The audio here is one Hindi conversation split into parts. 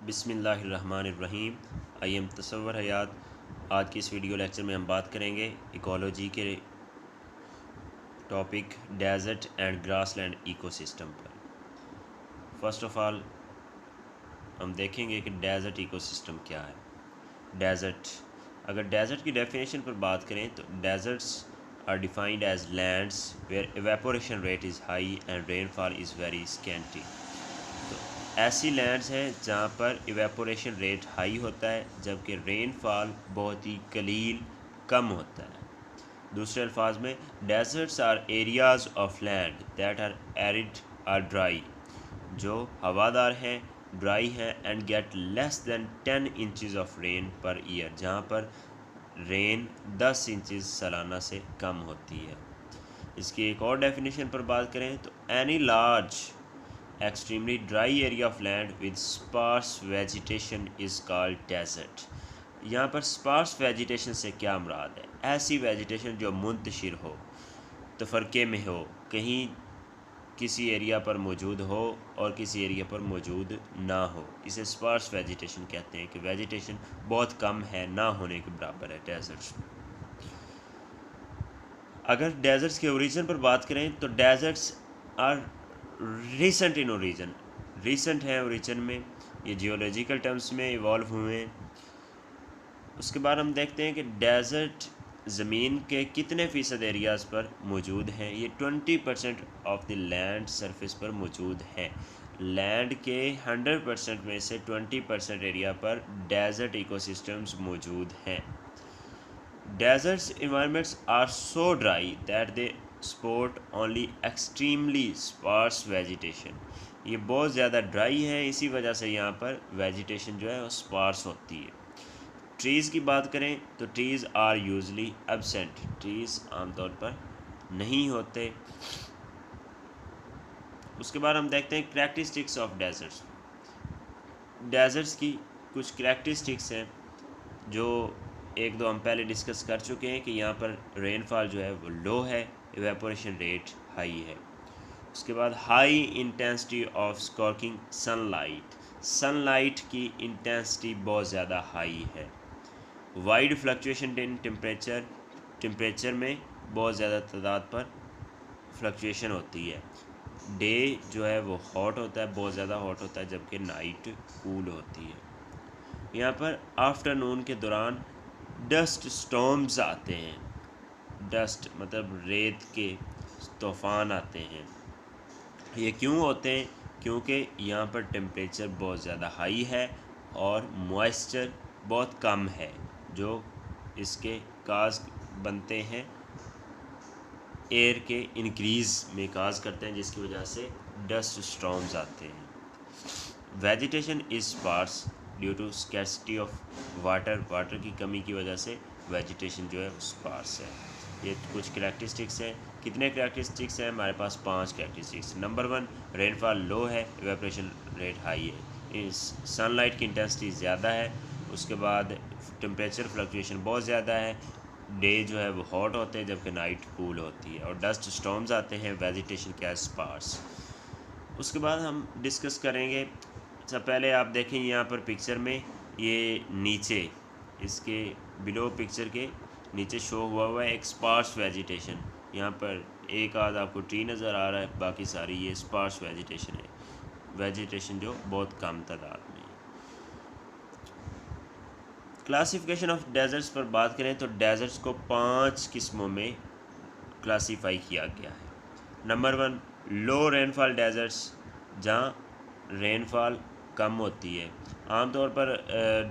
बिस्मिल्लाहिर्रहमानिर्रहीम। आई एम तसव्वुर हयात। आज की इस वीडियो लेक्चर में हम बात करेंगे इकोलॉजी के topic desert and grassland ecosystem पर। फर्स्ट ऑफ ऑल हम देखेंगे कि डेजर्ट इकोसिस्टम क्या है। डेजर्ट, अगर डेजर्ट की डेफिनेशन पर बात करें तो deserts are defined as lands where evaporation rate is high and rainfall is very scanty. तो ऐसी लैंड्स हैं जहाँ पर इवेपोरेशन रेट हाई होता है जबकि रेनफॉल बहुत ही कलील कम होता है। दूसरे अल्फाज में, deserts are areas of land that are arid और ड्राई, जो हवादार हैं, ड्राई हैं and get less than 10 inches of rain per year, जहाँ पर रेन 10 इंचज़ सालाना से कम होती है। इसकी एक और डेफिनेशन पर बात करें तो any large extremely dry area of land with sparse vegetation is called desert. यहाँ पर स्पार्स वेजिटेशन से क्या मुराद है? ऐसी वेजिटेशन जो मुंतशिर हो, तफरके में हो, कहीं किसी एरिया पर मौजूद हो और किसी एरिया पर मौजूद ना हो, इसे स्पार्स वेजिटेशन कहते हैं कि वेजिटेशन बहुत कम है, ना होने के बराबर है डेजर्ट्स में। अगर डेजर्ट्स के ओरिजिन पर बात करें तो deserts are recent in origin, recent है ओरिजिन में, ये जियोलॉजिकल टर्म्स में इवॉल्व हुए हैं। उसके बाद हम देखते हैं कि डेजर्ट ज़मीन के कितने फ़ीसद एरियाज़ पर मौजूद हैं। ये 20% ऑफ द लैंड सरफेस पर मौजूद हैं। लैंड के 100% में से 20% एरिया पर डेजर्ट इकोसिस्टम्स मौजूद हैं। Deserts environments are so dry that they support only extremely sparse vegetation। ये बहुत ज़्यादा ड्राई है, इसी वजह से यहाँ पर वेजिटेशन जो है वो स्पार्स होती है। ट्रीज़ की बात करें तो trees are usually absent, trees आमतौर पर नहीं होते। उसके बाद हम देखते हैं करैक्टरिस्टिक्स ऑफ डेजर्ट्स। डेजर्ट्स की कुछ करैक्टरिस्टिक्स हैं जो एक दो हम पहले डिस्कस कर चुके हैं कि यहाँ पर रेनफॉल जो है वो लो है, इवेपोरेशन रेट हाई है। उसके बाद high intensity of scorching sunlight, sunlight की इंटेंसिटी बहुत ज़्यादा हाई है। Wide fluctuation in temperature, temperature में बहुत ज़्यादा तादाद पर फ्लक्चुएशन होती है। डे जो है वो हॉट होता है, बहुत ज़्यादा हॉट होता है, जबकि नाइट कूल होती है। यहाँ पर आफ्टरनून के दौरान डस्ट स्टॉर्म्स आते हैं, डस्ट मतलब रेत के तूफ़ान आते हैं। ये क्यों होते हैं? क्योंकि यहाँ पर टेम्परेचर बहुत ज़्यादा हाई है और मॉइस्चर बहुत कम है, जो इसके काज बनते हैं, एयर के इंक्रीज़ में काज करते हैं, जिसकी वजह से डस्ट स्टॉर्म्स आते हैं। Vegetation is sparse due to scarcity of water, water की कमी की वजह से वेजिटेशन जो है वो स्पार्स है। ये कुछ करैक्टरिस्टिक्स हैं। कितने करैक्टरिस्टिक्स हैं? हमारे पास 5 करैक्टरिस्टिक्स। नंबर 1, रेनफॉल लो है, इवेपोरेशन रेट हाई है, इस सनलाइट की इंटेंसिटी ज़्यादा है। उसके बाद टेम्परेचर फ्लक्चुएशन बहुत ज़्यादा है, डे जो है वो हॉट होते हैं जबकि नाइट कूल होती है, और डस्ट स्टॉर्म्स आते हैं। वेजिटेशन क्या है? स्पार्स। उसके बाद हम डिस्कस करेंगे। सब पहले आप देखें यहाँ पर पिक्चर में, ये नीचे इसके बिलो पिक्चर के नीचे शो हुआ है एक स्पार्स वेजिटेशन। यहाँ पर एक आध आपको ट्री नज़र आ रहा है, बाकी सारी ये स्पार्स वेजिटेशन है, वेजिटेशन जो बहुत कम तादाद में है। क्लासिफिकेशन ऑफ डेजर्ट्स पर बात करें तो डेजर्ट्स को 5 किस्मों में क्लासीफाई किया गया है। नंबर 1, लो रेनफॉल डेजर्ट्स, जहाँ रेनफॉल कम होती है। आमतौर पर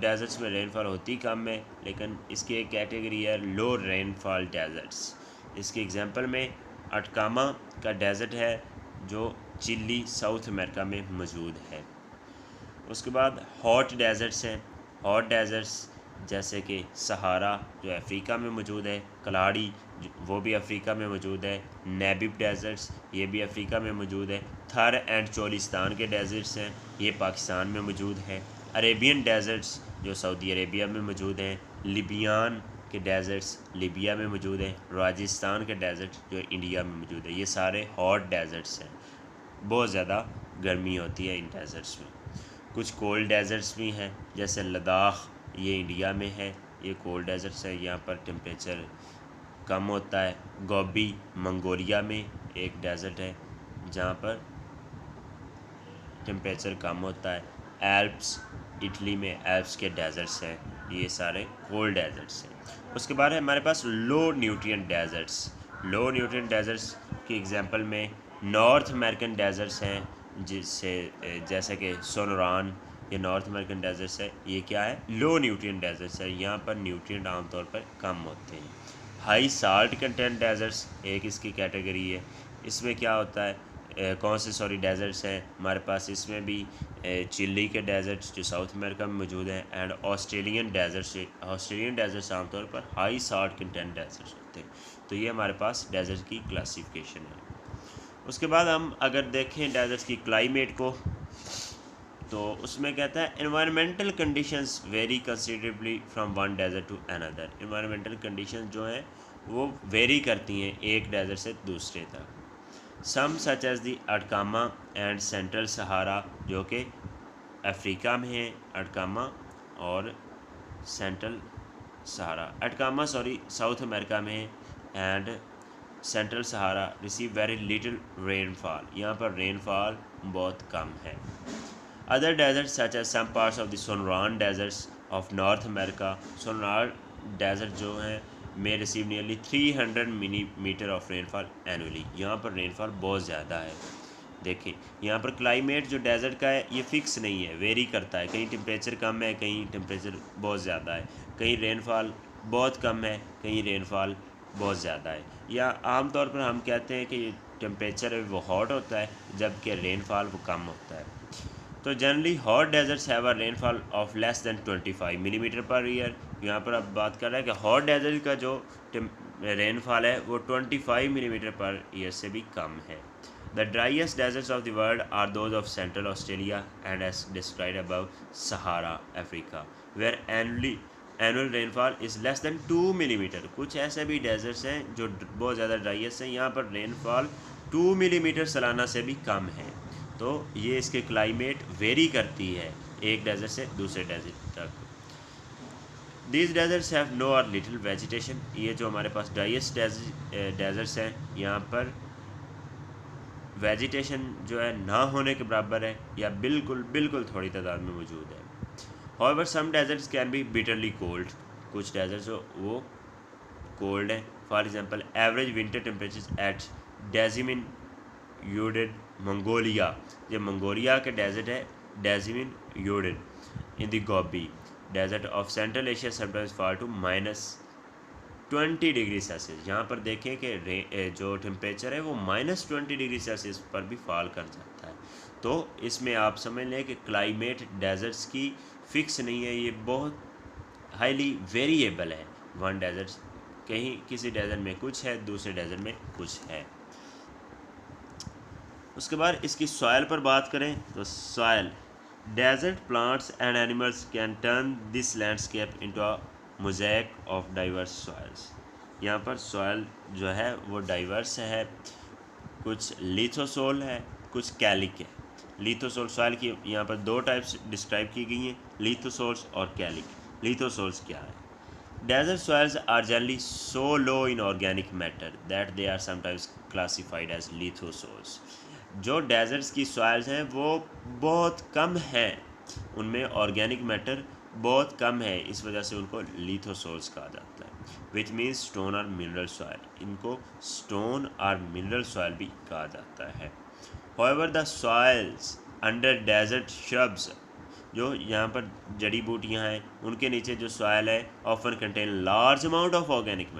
डेजर्ट्स में रेनफॉल होती कम है, लेकिन इसकी एक कैटेगरी है लो रेनफॉल डेजर्ट्स। इसके एग्जांपल में अटकामा का डेजर्ट है, जो चिली साउथ अमेरिका में मौजूद है। उसके बाद हॉट डेजर्ट्स हैं। हॉट डेजर्ट्स जैसे कि सहारा जो अफ्रीका में मौजूद है, कलाड़ी वो भी अफ्रीका में मौजूद है, नेबिब डेजर्ट्स ये भी अफ्रीका में मौजूद है, थर एंड चोलिस्तान के डेजर्ट्स हैं, ये पाकिस्तान में मौजूद हैं। अरेबियन डेजर्ट्स जो सऊदी अरेबिया में मौजूद हैं, लिबियान के डेजर्ट्स लिबिया में मौजूद हैं, राजस्थान के डेजर्ट जो इंडिया में मौजूद है। ये सारे हॉट डेजर्ट्स हैं, बहुत ज़्यादा गर्मी होती है इन डेजर्ट्स में। कुछ कोल्ड डेजर्ट्स भी हैं, जैसे लद्दाख, ये इंडिया में है, ये कोल्ड डेजर्ट्स है, यहाँ पर टेम्परेचर कम होता है। गोबी मंगोलिया में एक डेजर्ट है जहाँ पर टेम्परेचर कम होता है। एल्प्स इटली में एल्प्स के डेजर्ट्स हैं, ये सारे कोल्ड डेजर्ट्स हैं। उसके बाद है हमारे पास low nutrient deserts. Low nutrient deserts की एग्जांपल में नॉर्थ अमेरिकन डेजर्ट्स हैं, जिससे जैसे कि सोनरान, ये नॉर्थ अमेरिकन डेजर्ट्स है। ये क्या है? लो न्यूट्रिएंट डेजर्ट्स है, यहाँ पर न्यूट्रिएंट आमतौर पर कम होते हैं। हाई साल्ट कंटेंट डेजर्ट्स एक इसकी कैटेगरी है। इसमें क्या होता है, कौन से डेजर्ट्स हैं हमारे पास? इसमें भी चिली के डेजर्ट्स जो साउथ अमेरिका में मौजूद हैं, and Australian deserts. Australian deserts आमतौर पर हाई साल्ट कंटेंट डेजर्ट्स होते हैं। तो ये हमारे पास डेजर्ट की क्लासिफिकेशन है। उसके बाद हम अगर देखें डेजर्ट्स की क्लाइमेट को, तो उसमें कहता है environmental conditions vary considerably from one desert to another. Environmental conditions जो हैं वो वेरी करती हैं एक डेजर्ट से दूसरे तक। Some such as the Atacama and central Sahara, जो कि अफ्रीका में है, अटकामा और central Sahara. Atacama south America में है, and central Sahara receive very little rainfall, यहाँ पर रेनफॉल बहुत कम है। Other desert such as some parts of the Sonoran deserts of north America. Sonoran desert जो हैं में receive nearly 300 millimetre of rainfall annually, यहाँ पर रेनफॉल बहुत ज़्यादा है। देखिए यहाँ पर क्लाइमेट जो डेजर्ट का है ये फ़िक्स नहीं है, वेरी करता है, कहीं टेम्परेचर कम है, कहीं टेम्परेचर बहुत ज़्यादा है, कहीं रेनफॉल बहुत कम है, कहीं रेनफॉल बहुत ज़्यादा है। या आमतौर पर हम कहते हैं कि टेम्परेचर वो हॉट होता है जबकि रेनफॉल वो कम होता है। तो generally hot deserts have a rainfall of less than 25 millimetre per year. यहाँ पर अब बात कर रहा है कि हॉट डेजर्ट का जो रेनफॉल है वो 25 मिलीमीटर पर ईयर से भी कम है। The driest deserts of the world are those of central Australia and as described above Sahara Africa, where annual rainfall is less than 2 millimetre. कुछ ऐसे भी डेजर्ट्स हैं जो बहुत ज़्यादा ड्राइएस्ट हैं, यहाँ पर रेनफॉल 2 मिलीमीटर सालाना से भी कम है। तो ये इसके क्लाइमेट वेरी करती है एक डेजर्ट से दूसरे डेजर्ट तक। दीज डेजर्ट्स हैव नो और लिटिल वेजिटेशन। ये जो हमारे पास ड्राइएस्ट डेजर्ट्स हैं, यहाँ पर वेजिटेशन जो है ना होने के बराबर है या बिल्कुल थोड़ी तादाद में मौजूद है। However some deserts can be bitterly cold. कुछ डेजर्ट्स जो वो कोल्ड हैं। For example average winter temperature at डेजिमिन यूडेड मंगोलिया, ये मंगोलिया के डेजर्ट है, डेजिमिन यूडेड in the Gobi desert of central Asia sometimes fall to -20 degree Celsius. यहाँ पर देखें कि जो टेम्परेचर है वो -20 डिग्री सेल्सियस पर भी फॉल कर जाता है। तो इसमें आप समझ लें कि क्लाइमेट डेजर्ट्स की फ़िक्स नहीं है, ये बहुत हाईली वेरिएबल है। वन डेजर्ट कहीं किसी डेजर्ट में कुछ है, दूसरे डेजर्ट में कुछ है। उसके बाद इसकी सॉयल पर बात करें तो soil, desert plants and animals can turn this landscape into a mosaic of diverse soils. यहाँ पर सॉयल जो है वो डाइवर्स है, कुछ लिथोसोल है, कुछ कैलिक है। लिथोसोल सॉयल की यहाँ पर दो टाइप्स डिस्क्राइब की गई हैं, लिथोसोल्स और कैलिक। लिथोसोल्स क्या है? Desert soils are generally so low in organic matter that they are sometimes classified as lithosols. जो डेजर्ट्स की सॉइल्स हैं वो बहुत कम हैं, उनमें ऑर्गेनिक मैटर बहुत कम है, इस वजह से उनको लिथोसोल्स कहा जाता है। विच मीन्स स्टोन और मिनरल सॉइल, इनको स्टोन और मिनरल सॉइल भी कहा जाता है। However, the soils under desert shrubs, जो यहाँ पर जड़ी बूटियाँ हैं उनके नीचे जो सॉयल है often contain large amount of organic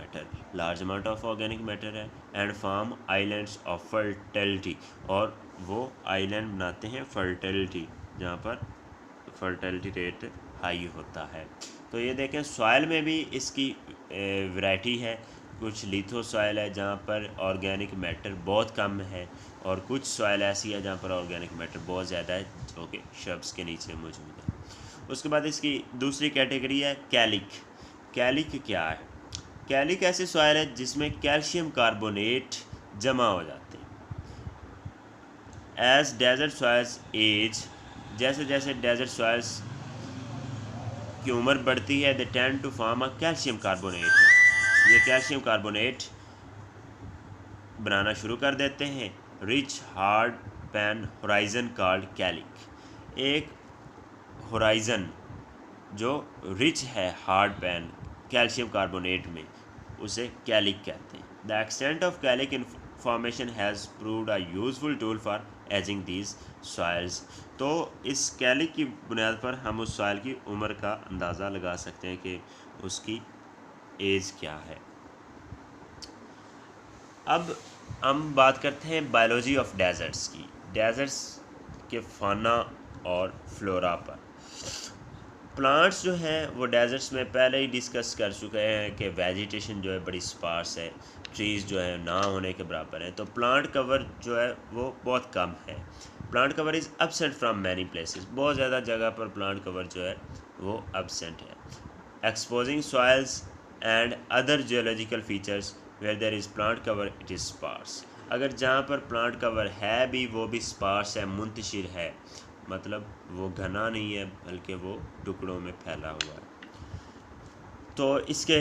matter है and form islands of fertility, और वो आइलैंड बनाते हैं फर्टिलिटी, जहाँ पर फर्टिलिटी रेट हाई होता है। तो ये देखें सॉयल में भी इसकी वैरायटी है, कुछ लिथो सॉयल है जहाँ पर ऑर्गेनिक मैटर बहुत कम है, और कुछ सॉयल ऐसी है जहाँ पर ऑर्गेनिक मैटर बहुत ज़्यादा है जो कि शब्स के नीचे मौजूद है। उसके बाद इसकी दूसरी कैटेगरी है कैलिक। कैलिक क्या है? कैलिक ऐसी सॉयल है जिसमें कैल्शियम कार्बोनेट जमा हो जाते हैं। एज डेजर्ट सॉयल्स एज जैसे जैसे डेजर्ट सॉइल्स की उम्र बढ़ती है they tend to form a calcium carbonate है, ये कैल्शियम कार्बोनेट बनाना शुरू कर देते हैं। Rich hard pan horizon called calcic, एक होराइजन जो रिच है हार्ड पैन कैल्शियम कार्बोनेट में, उसे कैलिक कहते हैं। The extent of calcic in formation has proved a useful tool for ageing these soils. तो इस कैलिक की बुनियाद पर हम उस सॉइल की उम्र का अंदाज़ा लगा सकते हैं कि उसकी एज क्या है। अब हम बात करते हैं बायोलॉजी ऑफ डेजर्ट्स की, डेजर्ट्स के फाना और फ्लोरा पर। प्लांट्स जो हैं वो डेजर्ट्स में पहले ही डिस्कस कर चुके हैं कि वेजिटेशन जो है बड़ी स्पार्स है, ट्रीज़ जो है ना होने के बराबर हैं, तो प्लांट कवर जो है वो बहुत कम है। Plant cover is absent from many places, बहुत ज़्यादा जगह पर प्लांट कवर जो है वो एब्सेंट है। Exposing soils and other geological features where there is plant cover it is sparse, अगर जहाँ पर प्लांट कवर है भी वो भी स्पार्स है, मुंतशिर है, मतलब वो घना नहीं है बल्कि वो टुकड़ों में फैला हुआ है। तो इसके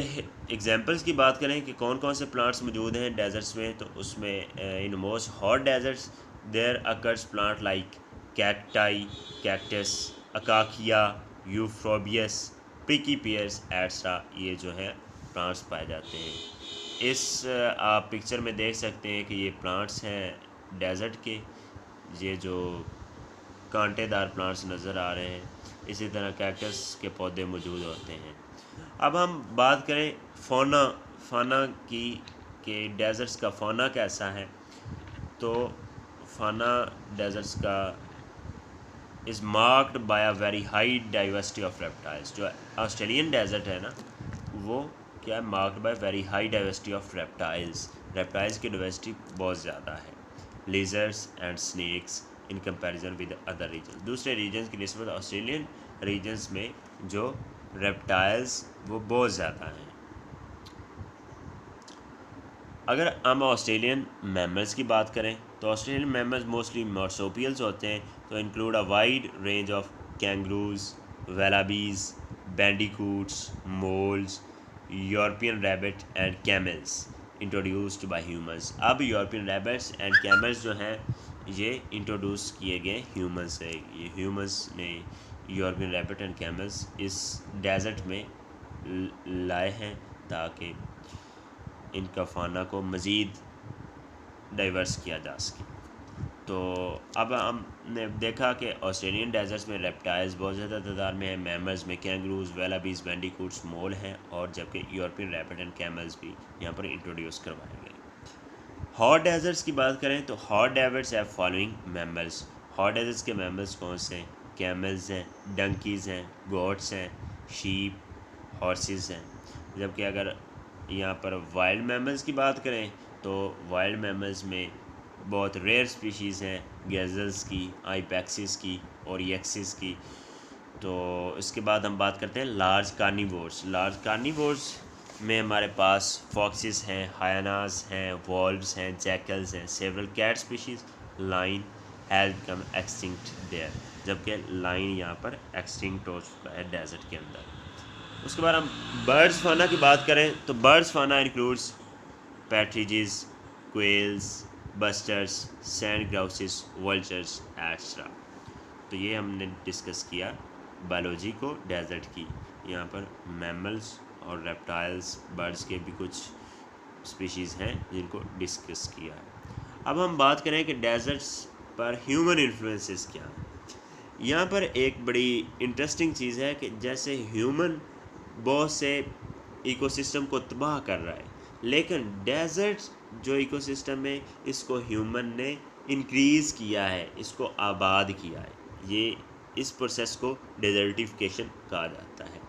एग्जांपल्स की बात करें कि कौन कौन से प्लांट्स मौजूद हैं डेजर्ट्स में, तो उसमें in most hot deserts there occurs plant like cacti, cactus, acacia, euphorbias, prickly pears etcetera, ये जो है प्लांट्स पाए जाते हैं। आप पिक्चर में देख सकते हैं कि ये प्लांट्स हैं डेजर्ट के, ये जो कांटेदार प्लांट्स नज़र आ रहे हैं, इसी तरह कैक्टस के पौधे मौजूद होते हैं। अब हम बात करें फ़ौना फ़ाना की, कि डेजर्ट्स का फ़ौना कैसा है, तो फ़ाना डेजर्ट्स का is marked by a very high diversity of reptiles. जो ऑस्ट्रेलियन डेजर्ट है ना, वो क्या है, marked by very high diversity of reptiles, reptiles की डाइवर्सिटी बहुत ज़्यादा है। Lizards and snakes in comparison with other region, दूसरे रीजन्स की निस्बत ऑस्ट्रेलियन रीजन्स में जो रेप्टाइल्स वो बहुत ज़्यादा हैं। अगर हम ऑस्ट्रेलियन मैमल्स की बात करें तो ऑस्ट्रेलियन मैमल्स मोस्टली मार्सोपियल्स होते हैं, तो include a wide range of kangaroos, wallabies, bandicoots, moles, European rabbit and camels introduced by humans. अब यूरोपियन रैबिट्स एंड कैमल्स जो हैं ये इंट्रोड्यूस किए गए ह्यूमंस से, ये ह्यूमंस ने यूरोपियन रैबिट एंड कैमल्स इस डेजर्ट में लाए हैं ताकि इनका फाना को मज़ीद डाइवर्स किया जा सके। तो अब हमने देखा कि ऑस्ट्रेलियन डेजर्ट्स में रेप्टाइल्स बहुत ज़्यादा तादाद में हैं, मैमल्स में कैंगरूज, वेलाबीज, बैंडिकूट्स, मोल हैं, और जबकि यूरोपियन रैबिट एंड कैमल्स भी यहाँ पर इंट्रोड्यूस करवाए गए। हॉट डेजर्ट्स की बात करें तो hot deserts have following mammals. Hot deserts के मैमल्स कौन से हैं? कैमल्स हैं, डंकीज़ हैं, गोट्स हैं, शीप, हॉर्सेस हैं। जबकि अगर यहाँ पर वाइल्ड मैमल्स की बात करें तो वाइल्ड मैमल्स में बहुत रेयर स्पीशीज़ हैं, गैज़ल्स की, आइपेक्सिस की और यक्सिस की। तो इसके बाद हम बात करते हैं लार्ज कार्निवोर्स। लार्ज कार्निवोर्स में हमारे पास फॉक्सेस हैं, हायनास हैं, वॉल्व्स हैं, जैकल्स हैं, several cat species, lion has become extinct there, जबकि लाइन यहाँ पर एक्सटिंक्ट हो चुका है डेजर्ट के अंदर। उसके बाद हम बर्ड्स फाना की बात करें तो बर्ड्स फाना includes पैट्रिजेस, क्वेल्स, busters, sand ग्राउसेस, vultures etcetera. तो ये हमने डिस्कस किया बायोलॉजी को डेजर्ट की। यहाँ पर मैमल्स और रेप्टाइल्स, बर्ड्स के भी कुछ स्पीशीज़ हैं जिनको डिस्कस किया है। अब हम बात करें कि डेजर्ट्स पर ह्यूमन इन्फ्लुएंसेस क्या हैं। यहाँ पर एक बड़ी इंटरेस्टिंग चीज़ है कि जैसे ह्यूमन बहुत से इकोसिस्टम को तबाह कर रहा है, लेकिन डेजर्ट जो इकोसिस्टम है इसको ह्यूमन ने इंक्रीज़ किया है, इसको आबाद किया है। ये इस प्रोसेस को डेजर्टिफिकेशन कहा जाता है।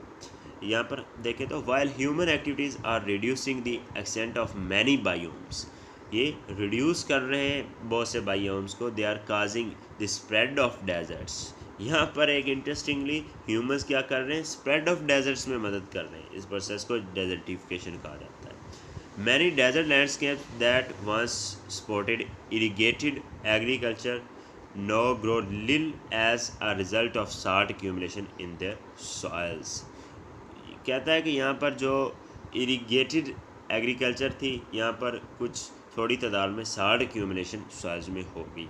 यहाँ पर देखें तो while human activities are reducing the extent of many biomes, ये रिड्यूस कर रहे हैं बहुत से बायोम्स को, they are causing the spread of deserts. यहाँ पर एक इंटरेस्टिंगली ह्यूमंस क्या कर रहे हैं, स्प्रेड ऑफ डेजर्ट्स में मदद कर रहे हैं, इस प्रोसेस को डेजर्टिफिकेशन कहा जाता है। Many desert landscape that once supported irrigated agriculture no grow लिल as a result of salt accumulation in their soils. कहता है कि यहाँ पर जो इरीगेटेड एग्रीकल्चर थी, यहाँ पर कुछ थोड़ी तादाद में साल्ट एक्यूमुलेशन सॉइल्स में होगी।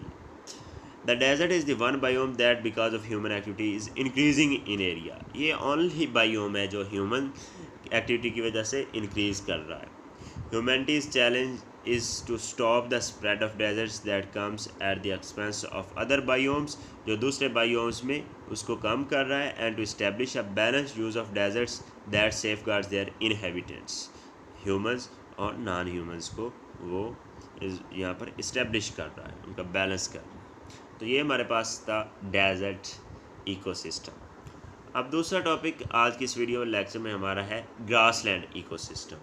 The desert is the one biome that because of human activity is increasing in area. ये ओनली बायोम है जो ह्यूमन एक्टिविटी की वजह से इंक्रीज कर रहा है। Humanities challenge is to stop the spread of deserts that comes at the expense of other biomes, जो दूसरे biomes में उसको कम कर रहा है, and to establish a balanced use of deserts that safeguards their inhabitants, humans और non humans को वो यहाँ पर establish कर रहा है, उनका balance कर रहा है। तो ये हमारे पास था डेजर्ट इकोसिस्टम। अब दूसरा टॉपिक आज की इस वीडियो लेक्चर में हमारा है ग्रासलैंड इकोसिस्टम।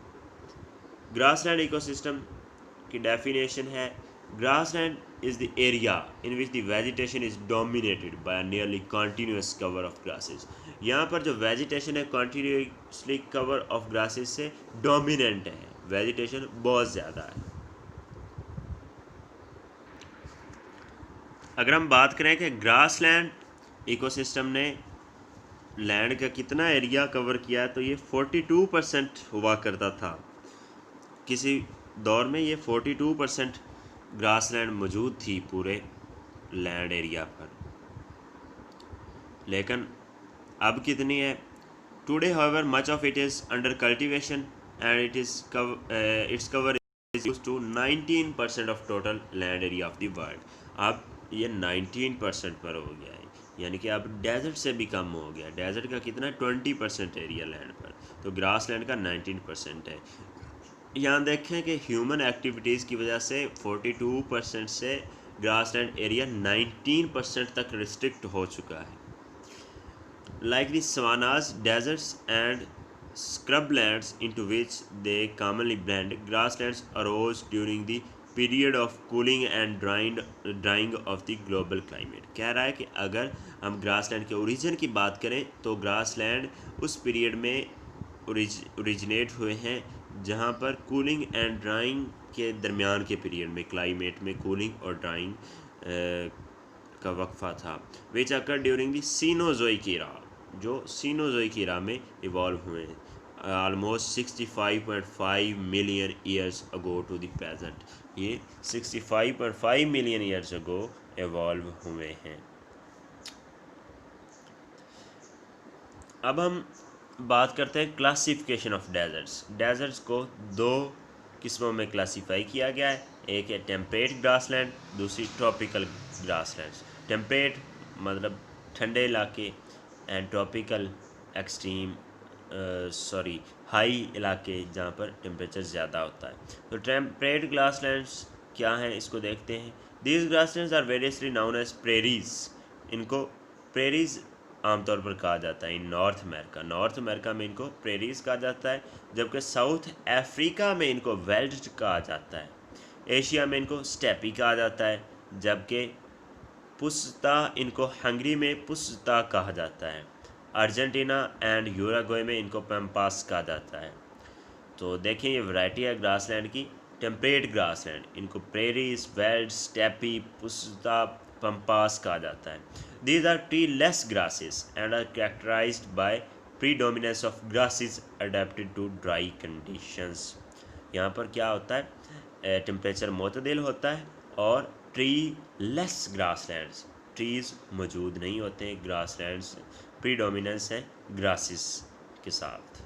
ग्रासलैंड इकोसिस्टम की डेफिनेशन है, grassland is the area in which the vegetation is dominated by nearly continuous cover of grasses. यहाँ पर जो वेजिटेशन है कंटिन्यूसली कवर ऑफ ग्रासेस से डोमिनेंट है, वेजिटेशन बहुत ज़्यादा है। अगर हम बात करें कि ग्रासलैंड इकोसिस्टम ने लैंड का कितना एरिया कवर किया, तो ये 42% हुआ करता था। किसी दौर में ये 42% ग्रासलैंड मौजूद थी पूरे लैंड एरिया पर, लेकिन अब कितनी है? Today however much of it is under cultivation and its cover is used to 19% of total land area of the world. अब ये 19% पर हो गया है, यानी कि अब डेजर्ट से भी कम हो गया। डेजर्ट का कितना? 20% एरिया लैंड पर, तो ग्रासलैंड का 19% है। यहाँ देखें कि ह्यूमन एक्टिविटीज़ की वजह से 42% से ग्रासलैंड एरिया 19% तक रिस्ट्रिक्ट हो चुका है। Like the savannas, deserts and scrublands into which they commonly blend, grasslands arose during the period of cooling and drying of the global climate। कह रहा है कि अगर हम ग्रासलैंड के ओरिजिन की बात करें तो ग्रासलैंड उस पीरियड में ओरिजिनेट हुए हैं जहाँ पर कूलिंग एंड ड्राइंग के दरमियान के पीरियड में क्लाइमेट में कूलिंग और ड्राइंग का वक्फा था। Which occur during the Cenozoic era, जो सीनोजोइक ईरा में इवॉल्व हुए हैं almost 65.5 million years ago to the present. ये 65.5 मिलियन ईयर्स अगो इवॉल्व हुए हैं। अब हम बात करते हैं क्लासिफिकेशन ऑफ डेजर्ट्स। डेजर्ट्स को दो किस्मों में क्लासीफाई किया गया है, एक है टेम्परेट ग्रासलैंड, दूसरी ट्रॉपिकल ग्रासलैंड्स। टेम्परेट मतलब ठंडे इलाके एंड ट्रॉपिकल एक्सट्रीम हाई इलाके जहाँ पर टेम्परेचर ज़्यादा होता है। तो टेम्परेट ग्रासलैंड्स क्या हैं इसको देखते हैं। These grasslands are variously known as prairies. इनको प्रेरीज आमतौर पर कहा जाता है। इन नॉर्थ अमेरिका में इनको प्रेरीज कहा जाता है, जबकि साउथ अफ्रीका में इनको वेल्ड कहा जाता है। एशिया में इनको स्टेपी कहा जाता है, जबकि पुस्ता इनको हंगरी में पुस्ता कहा जाता है। अर्जेंटीना एंड यूराग्वे में इनको पैम्पास कहा जाता है। तो देखिए ये वैरायटी है ग्रासलैंड की। टेम्परेट ग्रासलैंड इनको प्रेरीज, वेल्ड, स्टेपी, पुस्ता, पंपास कहा जाता है। These are tree-less grasses and are characterized by predominance of grasses adapted to dry conditions। यहाँ पर क्या होता है? टेम्परेचर मोतदिल होता है और ट्री लेस ग्रासलैंड्स, ट्रीज़ मौजूद नहीं होते हैं ग्रासलैंड्स, प्रीडोमिनेंस है ग्रासेस के साथ।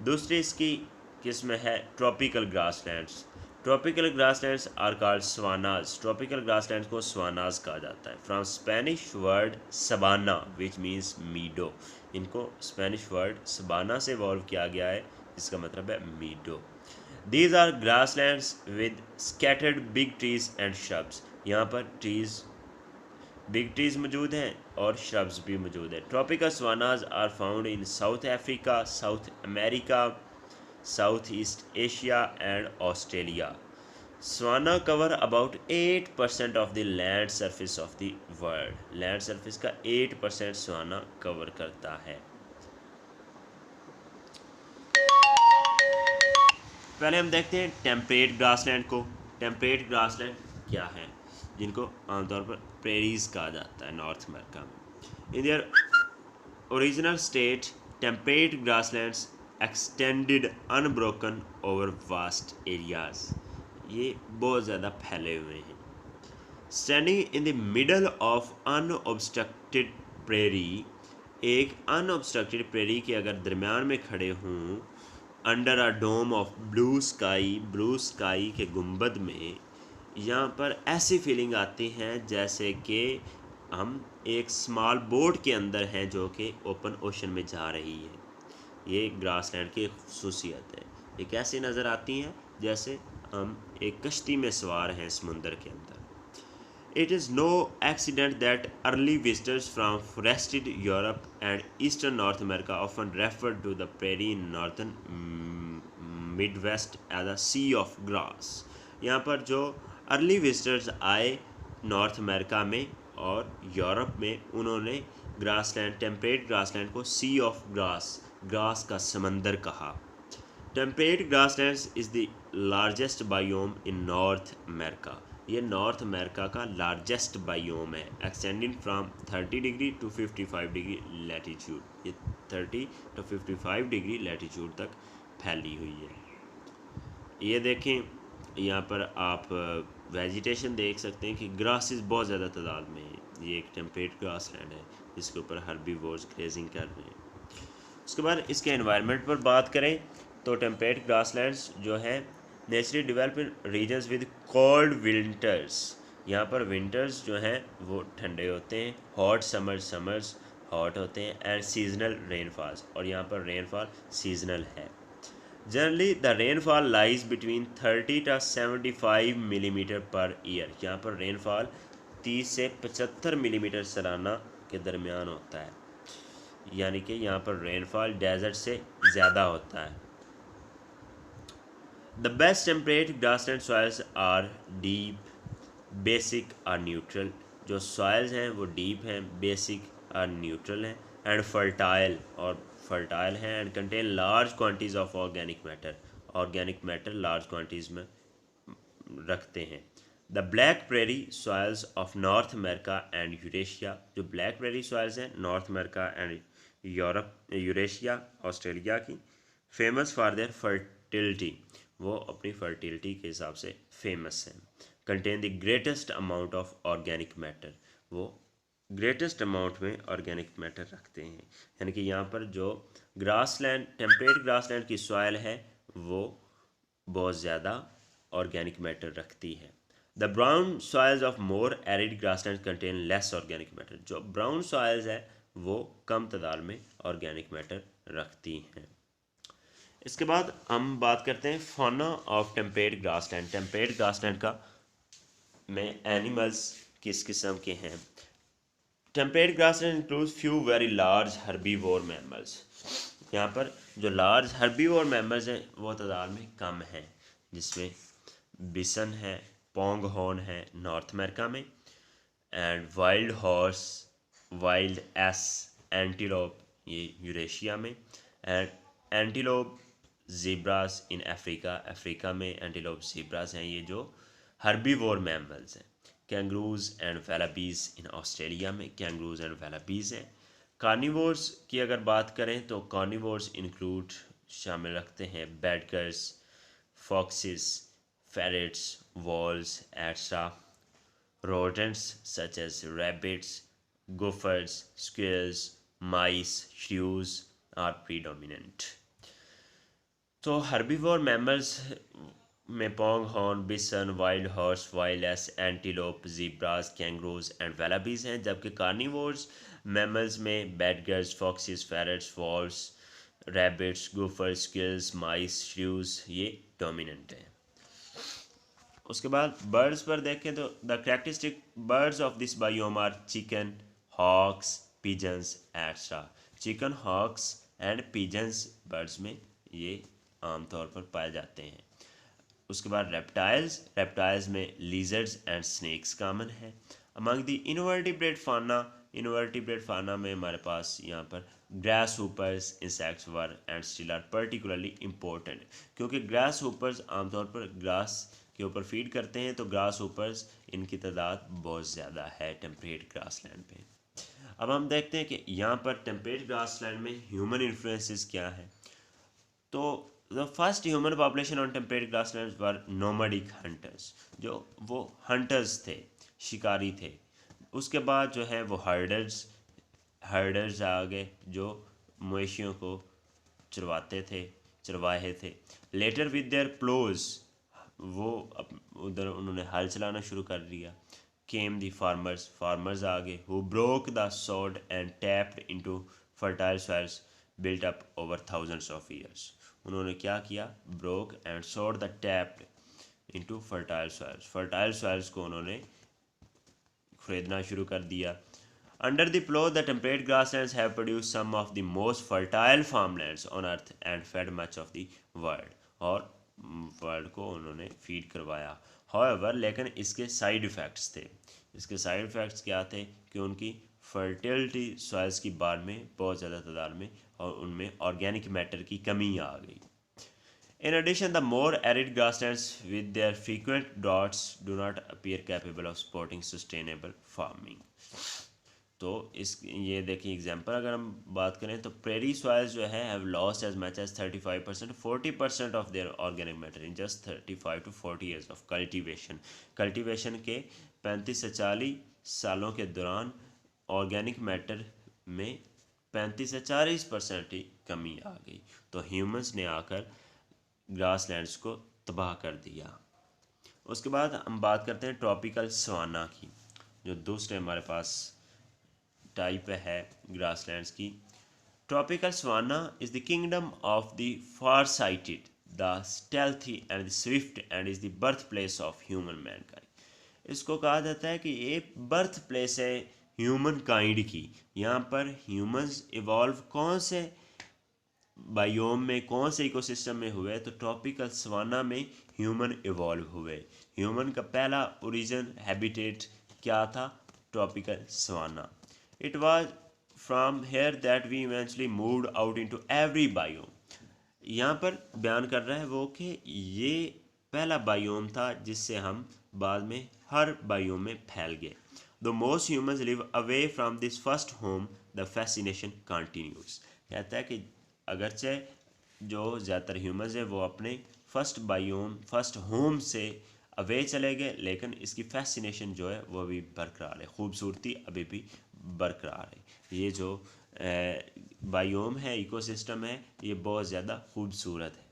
दूसरी इसकी किस्म है tropical grasslands. Tropical grasslands are called savannas. Tropical grasslands को सवानाज कहा जाता है। From Spanish word sabana which means meadow. इनको स्पेनिश वर्ड सबाना से इवॉल्व किया गया है, इसका मतलब है meadow. These are grasslands with scattered big trees and shrubs. यहाँ पर बिग ट्रीज मौजूद हैं और श्रब्स भी मौजूद है। Tropical savannas are found in south Africa, south America, south east Asia and Australia. Savanna cover about 8% of the land surface of the world. Land surface का 8% सवाना कवर करता है। पहले हम देखते हैं टेम्परेट ग्रासलैंड को। टेम्परेट ग्रासलैंड क्या है? जिनको आमतौर पर प्रेरीज कहा जाता है नॉर्थ अमेरिका में। In their original state temperate grasslands extended unbroken over vast areas, ये बहुत ज़्यादा फैले हुए हैं। Standing in the middle of unobstructed prairie, एक अनऑब्स्ट्रक्टेड प्रेरी के अगर दरमियान में खड़े हों, under a dome of blue sky के गुंबद में, यहाँ पर ऐसी फीलिंग आती हैं जैसे कि हम एक स्मॉल बोट के अंदर हैं जो कि ओपन ओशन में जा रही है। ये ग्रासलैंड की खसूसियत है। ये कैसे नज़र आती हैं? जैसे हम एक कश्ती में सवार हैं समुंदर के अंदर। It is no accident that early visitors from forested Europe and eastern North America often referred to the prairie in northern Midwest as a sea of grass. यहाँ पर जो अर्ली विजिटर्स आए नॉर्थ अमेरिका में और यूरोप में, उन्होंने ग्रासलैंड, टेम्परेट ग्रासलैंड को सी ऑफ ग्रास, ग्रास का समंदर कहा। Temperate grasslands is the largest biome in North America, ये नॉर्थ अमेरिका का लार्जेस्ट बायोम है, extending from 30 degree to 55 degree latitude, ये 30 टू 55 डिग्री लैटीट्यूड तक फैली हुई है। ये देखें, यहाँ पर आप वेजिटेशन देख सकते हैं कि ग्रासेस बहुत ज़्यादा तादाद में है। ये एक टेम्परेट ग्रासलैंड है जिसके ऊपर हर्बीवोर्स ग्रेजिंग कर रहे हैं। उसके बाद इसके एनवायरनमेंट पर बात करें तो टेम्परेट ग्रासलैंड्स जो है naturally develop in regions with cold winters, यहाँ पर विंटर्स जो हैं वो ठंडे होते हैं, हॉट समर्स हॉट होते हैं, एंड सीजनल रेनफॉल्स, और यहाँ पर रेनफॉल सीजनल है। Generally the rainfall lies between 30 to 75 millimetre per year, यहाँ पर रेनफॉल 30 से 75 मिलीमीटर सालाना के दरमियान होता है, यानी कि यहाँ पर रेनफॉल डेजर्ट से ज़्यादा होता है। The best temperate grassland soils are deep, basic और न्यूट्रल, जो सॉइल्स हैं वो डीप हैं, बेसिक और न्यूट्रल हैं, एंड फर्टाइल हैं, and contain large quantities of organic matter large quantities में रखते हैं। The black prairie soils of north America and Eurasia, जो ब्लैक प्रेरी सॉइल्स हैं North America and Eurasia Australia की, फेमस फॉर देयर फर्टिलिटी, वो अपनी फर्टिलिटी के हिसाब से फेमस हैं। Contain the greatest amount of organic matter, वो ग्रेटेस्ट अमाउंट में ऑर्गेनिक मैटर रखते हैं, यानी कि यहाँ पर जो ग्रासलैंड, टेम्परेट ग्रासलैंड की सॉइल है वो बहुत ज़्यादा ऑर्गेनिक मैटर रखती है। The brown soils of more arid grassland contain less organic matter, जो ब्राउन सॉइल्स है वो कम तादाद में ऑर्गेनिक मैटर रखती हैं। इसके बाद हम बात करते हैं fauna of temperate grassland. Temperate grassland का में एनिमल्स किस किस्म के हैं। Temperate grassland includes few very large herbivore mammals, यहाँ पर जो लार्ज हर्बीवोर मैमल्स हैं वो तादाद में कम हैं, जिसमें बिसन है, पोंग हॉर्न है नॉर्थ अमेरिका में, and wild horse, wild ass, antelope ये यूरेशिया में, एंड एंटीलोप ज़ीब्रास इन अफ्रीका में एंटीलोप ज़ीब्रास हैं, ये जो हर्बीवोर मैमल्स हैं। कैंगरूज एंड वेलाबीज इन ऑस्ट्रेलिया में, कैंगरूज एंड वेलाबीज हैं। कार्निवोर्स की अगर बात करें तो कार्निवोर्स इंक्लूड शामिल रखते हैं बैडगर्स, foxes, ferrets, voles, etc. Rodents such as rabbits, gophers, squirrels, mice, shrews are predominant. तो हर्बीवोर मैमल्स में pronghorn, bison, wild horse, wild ass, antelope, zebras, kangaroos and wallabies हैं, जबकि कार्निवोर्स मैमल्स में badgers, foxes, ferrets, voles, rabbits, gophers, squirrels, mice, shrews ये डोमिनेंट हैं। उसके बाद बर्ड्स पर देखें तो the characteristic birds of this biome are chicken, hawks, pigeons etcetera. Chicken, hawks and pigeons birds में ये आमतौर पर पाए जाते हैं। उसके बाद रेप्टाइल्स में लिजर्ड्स एंड स्नेक्स कॉमन है। अमंग द इनवर्टिब्रेट फाना में हमारे पास यहाँ पर grasshoppers, insects were and still are particularly important, क्योंकि ग्रास हुपर्स आमतौर पर ग्रास के ऊपर फीड करते हैं, तो ग्रास हुपर्स इनकी तादाद बहुत ज़्यादा है टेम्परेट ग्रासलैंड पे। अब हम देखते हैं कि यहाँ पर टेम्परेट ग्रासलैंड में ह्यूमन इन्फ्लुएंसेस क्या है। तो the first human population on temperate grassland were nomadic hunters, जो वो हंटर्स थे, शिकारी थे। उसके बाद जो है वो हर्डर्स आ गए जो मवेशियों को चरवाहे थे। लेटर विद देयर प्लोज, वो उधर उन्होंने हल चलाना शुरू कर दिया। केम दी फार्मर्स आ गए, who broke the sod and tapped into fertile soils built up over thousands of years. उन्होंने क्या किया, broke and sod the tapped into fertile soils को उन्होंने खरीदना शुरू कर दिया। Under the plough the temperate grasslands have produce some of the most fertile farmlands on earth and fed much of the world, और वर्ल्ड को उन्होंने फीड करवाया। हाउएवर, लेकिन इसके साइड इफ़ेक्ट्स थे। इसके साइड इफ़ेक्ट्स क्या थे कि उनकी फर्टिलिटी सॉइल्स की बार में बहुत ज़्यादा तादाद में, और उनमें ऑर्गेनिक मैटर की कमी आ गई। In addition, the more arid grasslands with their frequent droughts do not appear capable of supporting sustainable farming. तो इस ये देखिए एग्जांपल अगर हम बात करें तो प्रेरी सॉइल्स जो है have lost as much as 35%, 40% of their organic matter in just 35 to 40 years of cultivation के 35 से 40 सालों के दौरान ऑर्गेनिक मैटर में 35 से 40% ही कमी आ गई। तो ह्यूमंस ने आकर ग्रासलैंड्स को तबाह कर दिया। उसके बाद हम बात करते हैं ट्रॉपिकल सवाना की, जो दूसरे हमारे पास टाइप है ग्रासलैंड्स की। Tropical savanna is the kingdom of the far sighted, the stealthy and the swift and is the birthplace of human mankind. इसको कहा जाता है कि ये बर्थ प्लेस है ह्यूमन काइंड की। यहाँ पर ह्यूमंस इवॉल्व कौन से बायोम में, कौन से इकोसिस्टम में हुए, तो ट्रॉपिकल सवाना में ह्यूमन इवॉल्व हुए। ह्यूमन का पहला ओरिजिन हैबिटेट क्या था, tropical savanna. It was from here that we eventually moved out into every biome. यहाँ पर बयान कर रहा है वो कि ये पहला बायोम था जिससे हम बाद में हर बायोम में फैल गए। The most humans live away from this first home, the fascination continues. कहता है कि अगरचे जो ज़्यादातर ह्यूमंस है वो अपने फर्स्ट होम से अवे चले गए, लेकिन इसकी फैसिनेशन जो है वो अभी बरकरार है, खूबसूरती अभी भी बरकरार है। ये जो बायोम है, इकोसिस्टम है, ये बहुत ज़्यादा खूबसूरत है।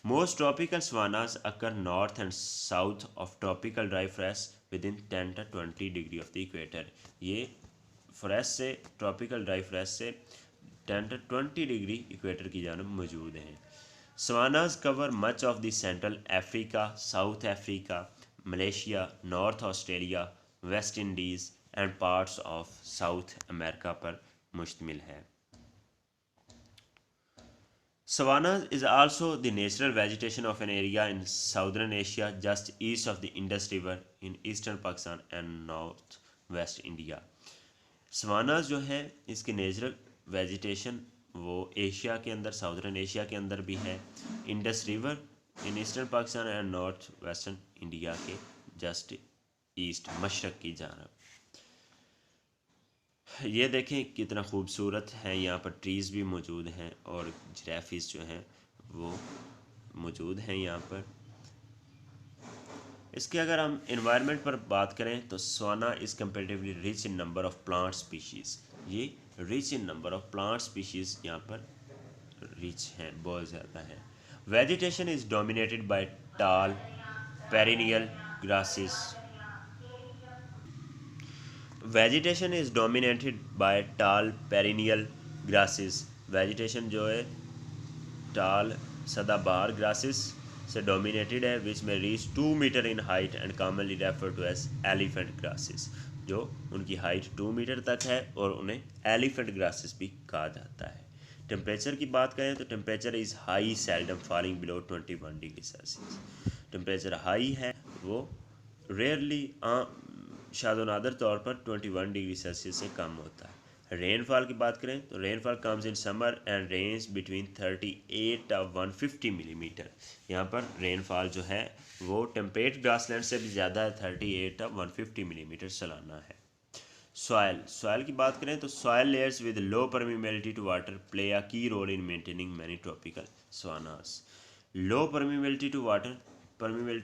Most tropical savannas occur north and south of tropical dry forest within 10 to 20 degree of the equator. ये फॉरेस्ट से, ट्रॉपिकल ड्राई फॉरेस्ट से 10 to 20 डिग्री इक्वेटर की जानब मौजूद हैं। Savannas cover much of the central Africa, south Africa, Malaysia, north Australia, West Indies and parts of south America पर मुश्तमिल है। Savanna is also the natural vegetation of an area in southern Asia just east of the Indus River in eastern Pakistan and north west India. सवानास जो है इसकी नेचुरल वेजिटेशन वो एशिया के अंदर, साउदर्न एशिया के अंदर भी है, Indus river in eastern Pakistan and north western India के जस्ट ईस्ट, मशरक की जानब। ये देखें कितना खूबसूरत है, यहाँ पर ट्रीज़ भी मौजूद हैं और जिराफिस जो हैं वो मौजूद हैं यहाँ पर। इसके अगर हम इन्वायरमेंट पर बात करें तो savanna is comparatively rich in number of plant species. ये rich in number of plant species यहाँ पर रिच हैं, बहुत ज़्यादा है। Vegetation is dominated by tall perennial grasses. Vegetation is dominated by tall perennial grasses. Vegetation जो है टाल सदाबहार ग्रासेस से डोमिनेटेड है, विच में reach 2 metre in height and commonly refer to as elephant grasses, जो उनकी हाइट 2 मीटर तक है और उन्हें एलिफेंट ग्रासेस भी कहा जाता है। टेम्परेचर की बात करें तो temperature is high seldom falling below 21 degree Celsius. Temperature high है, वो रेयरली शायद नादर तौर पर 21 डिग्री सेल्सियस से कम होता है। रेनफॉल की बात करें तो rainfall comes in summer and range between 38 और 150 मिलीमीटर। यहाँ पर रेनफॉल जो है वो टेम्परेट ग्रासलैंड से भी ज़्यादा है, 38 और 150 मिलीमीटर सालाना है। सॉयल की बात करें तो soil layers with low permeability to water play a key role in maintaining many tropical savannas. Low permeability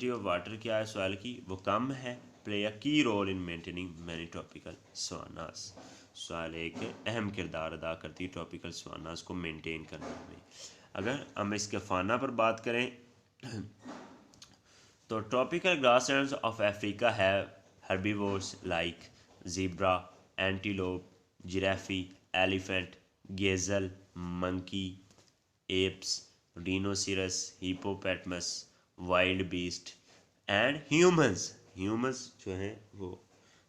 of water क्या है सॉयल की, वो कम है, play a key role in maintaining many tropical savannas. Soil एक अहम किरदार अदा करती है ट्रॉपिकल सवानास को मेंटेन करने में। अगर हम इसके फाना पर बात करें तो tropical grasslands of Africa have herbivores like zebra, antelope, giraffe, elephant, gazelle, monkey, apes, rhinoceros, hippopotamus, wild beast and humans। humans जो हैं वो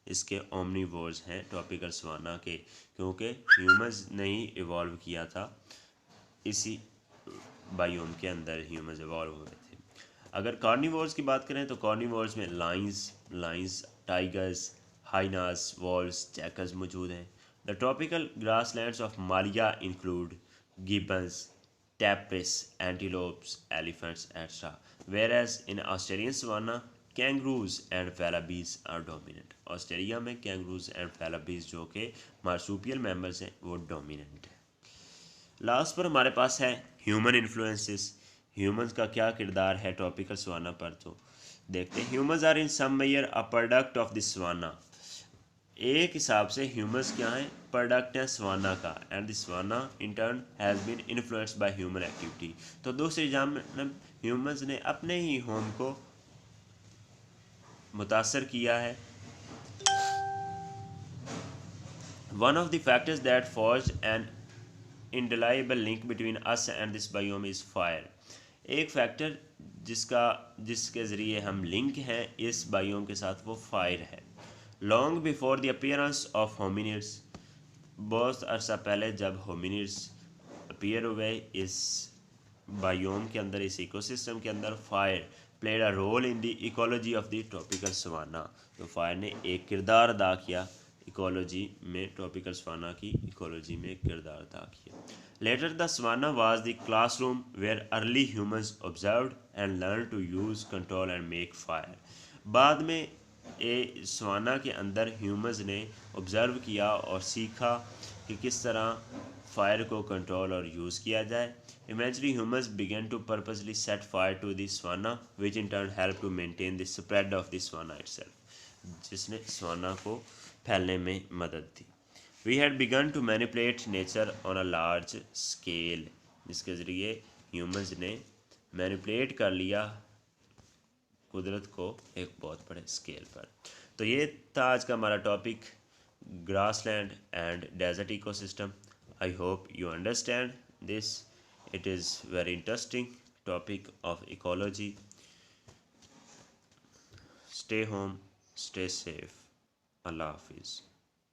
इसके omnivores हैं ट्रॉपिकल सवाना के, क्योंकि humans ने ही इवॉल्व किया था, इसी बायोम के अंदर ह्यूमंस इवॉल्व हुए थे। अगर कार्निवोर्स की बात करें तो कार्निवोर्स में lions, tigers, hyenas, wolves, jackals मौजूद हैं। The tropical grasslands of Malaya include gibbons, tapirs, antelopes, elephants extra, whereas in Australian savanna kangaroos and wallabies are dominant. Australia में कैंगरूज एंड फैलाबीज जो कि मार्सूपियल मेंबर्स हैं वो डोमिनेंट है। लास्ट पर हमारे पास है ह्यूमन इन्फ्लुएंसेस। ह्यूमंस का क्या किरदार है ट्रॉपिकल सवाना पर, तो देखते हैं। Humans are in some measure a product of this savanna. एक हिसाब से ह्यूमंस क्या हैं, प्रोडक्ट हैं सवाना का, and this savanna in turn has been influenced by human activity. तो दूसरी जानब ह्यूमंस ने अपने ही होम को मुतासर किया है। One of the factors that forged an indelible link between us and this biome is fire। एक फैक्टर जिसके ज़रिए हम लिंक हैं इस बायोम के साथ वो फायर है। Long before the appearance of hominids, बहुत अरसा पहले जब होमिनिड्स अपीयर हुए इस बायोम के अंदर, इस इकोसिस्टम के अंदर, fire played a role in the ecology of the tropical savanna. तो फायर ने एक किरदार अदा किया इकोलॉजी में, ट्रॉपिकल सवाना की इकोलॉजी में एक किरदार अदा किया। Later the savanna was the classroom where early humans observed and learn to use control and make fire. बाद में ए सवाना के अंदर ह्यूमंस ने ऑब्ज़र्व किया और सीखा कि किस तरह फायर को कंट्रोल और यूज़ किया जाए। Eventually humans began to purposely set fire to the savanna, which in turn helped to maintain the spread of the savanna itself, जिसने savanna को फैलने में मदद दी। We had begun to manipulate nature on a large scale, जिसके ज़रिए humans ने मैनिपुलेट कर लिया कुदरत को एक बहुत बड़े स्केल पर। तो ये था आज का हमारा topic, grassland and desert ecosystem. I hope you understand this. It is very interesting topic of ecology. Stay home, stay safe. Allah Hafiz.